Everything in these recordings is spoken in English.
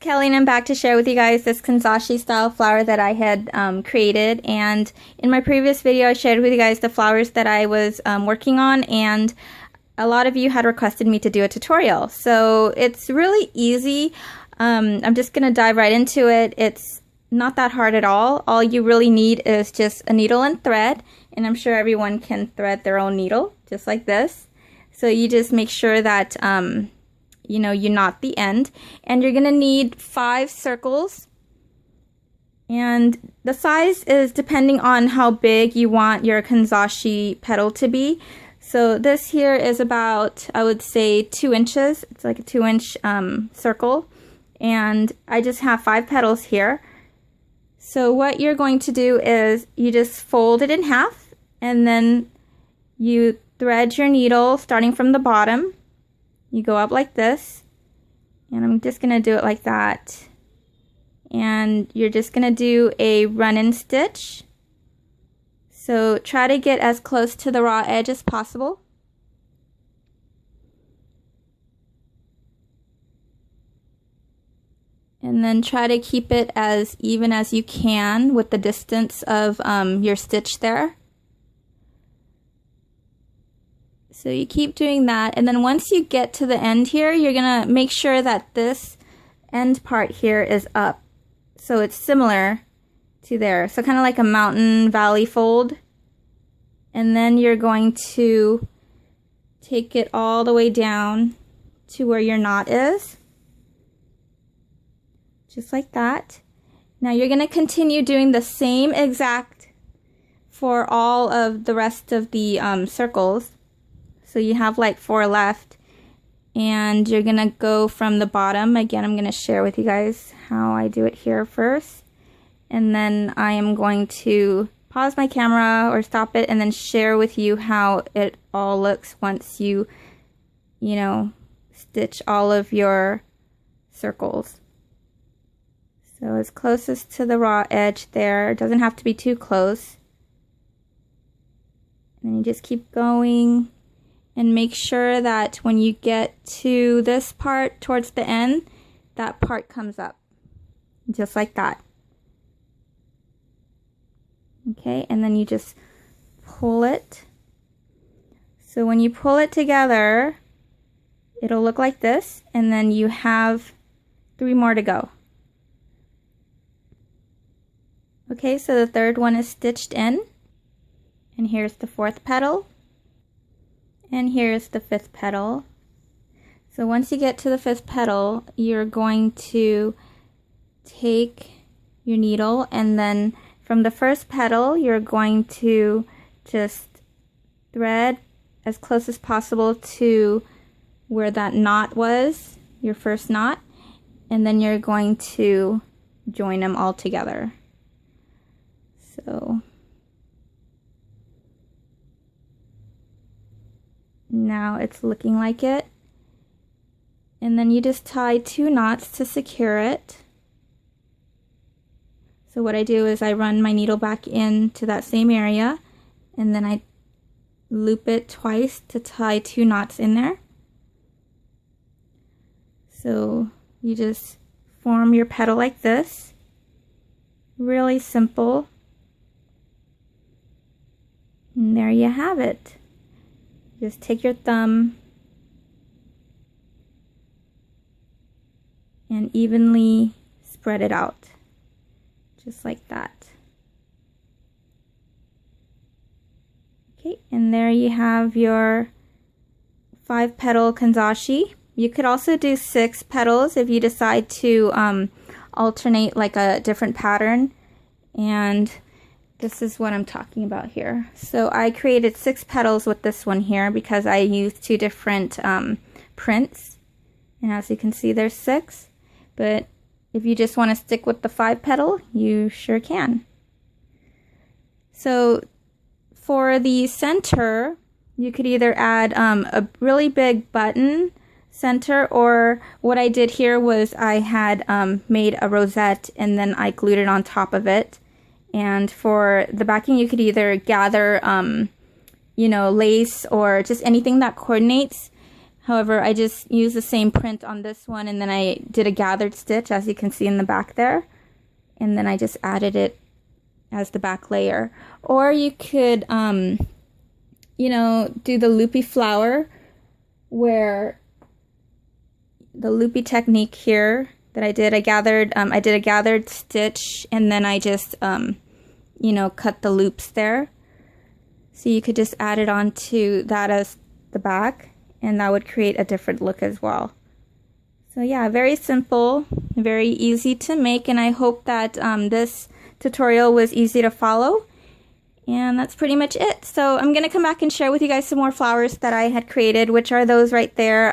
Kelly, and I'm back to share with you guys this Kanzashi style flower that I had created. And in my previous video I shared with you guys the flowers that I was working on, and a lot of you had requested me to do a tutorial. So it's really easy. I'm just gonna dive right into it. It's not that hard at all. All you really need is just a needle and thread, and I'm sure everyone can thread their own needle just like this. So you just make sure that you know, you knot the end, and you're gonna need 5 circles, and the size is depending on how big you want your Kanzashi petal to be. So this here is about, I would say, 2 inches. It's like a 2-inch circle, and I just have 5 petals here. So what you're going to do is you just fold it in half, and then you thread your needle starting from the bottom. You go up like this, and I'm just going to do it like that. And you're just going to do a run-in stitch. So try to get as close to the raw edge as possible. And then try to keep it as even as you can with the distance of your stitch there. So you keep doing that, and then once you get to the end here, you're gonna make sure that this end part here is up. So it's similar to there. So kind of like a mountain valley fold. And then you're going to take it all the way down to where your knot is. Just like that. Now you're gonna continue doing the same exact for all of the rest of the circles. So you have like 4 left, and you're gonna go from the bottom. Again, I'm gonna share with you guys how I do it here first, and then I am going to pause my camera or stop it and then share with you how it all looks once you know, stitch all of your circles. So as closest to the raw edge there, it doesn't have to be too close. And you just keep going. And make sure that when you get to this part towards the end, that part comes up. Just like that. Okay, and then you just pull it. So when you pull it together, it'll look like this, and then you have 3 more to go. Okay, so the third one is stitched in. And here's the 4th petal. And here's the 5th petal. So once you get to the 5th petal, you're going to take your needle, and then from the 1st petal, you're going to just thread as close as possible to where that knot was, your first knot, and then you're going to join them all together. So now it's looking like it. And then you just tie 2 knots to secure it. So what I do is I run my needle back into that same area, and then I loop it twice to tie 2 knots in there. So you just form your petal like this. Really simple. And there you have it. Just take your thumb and evenly spread it out, just like that. Okay, and there you have your 5-petal Kanzashi. You could also do 6 petals if you decide to alternate like a different pattern, and this is what I'm talking about here. So I created 6 petals with this one here because I used 2 different prints. And as you can see, there's 6. But if you just want to stick with the 5-petal, you sure can. So for the center, you could either add a really big button center, or what I did here was I had made a rosette and then I glued it on top of it. And for the backing, you could either gather, you know, lace or just anything that coordinates. However, I just used the same print on this one, and then I did a gathered stitch, as you can see in the back there. And then I just added it as the back layer. Or you could, you know, do the loopy flower, where the loopy technique here that I did, I did a gathered stitch, and then I just, you know, cut the loops there. So you could just add it onto that as the back, and that would create a different look as well. So yeah, very simple, very easy to make, and I hope that this tutorial was easy to follow. And that's pretty much it. So I'm going to come back and share with you guys some more flowers that I had created, which are those right there.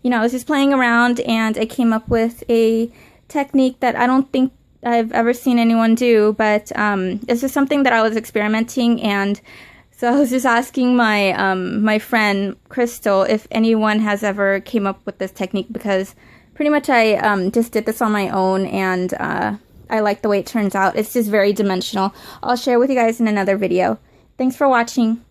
You know, I was just playing around and I came up with a technique that I don't think I've ever seen anyone do, but this is something that I was experimenting, and so I was just asking my my friend Crystal if anyone has ever came up with this technique, because pretty much I just did this on my own, and I like the way it turns out. It's just very dimensional. I'll share with you guys in another video. Thanks for watching.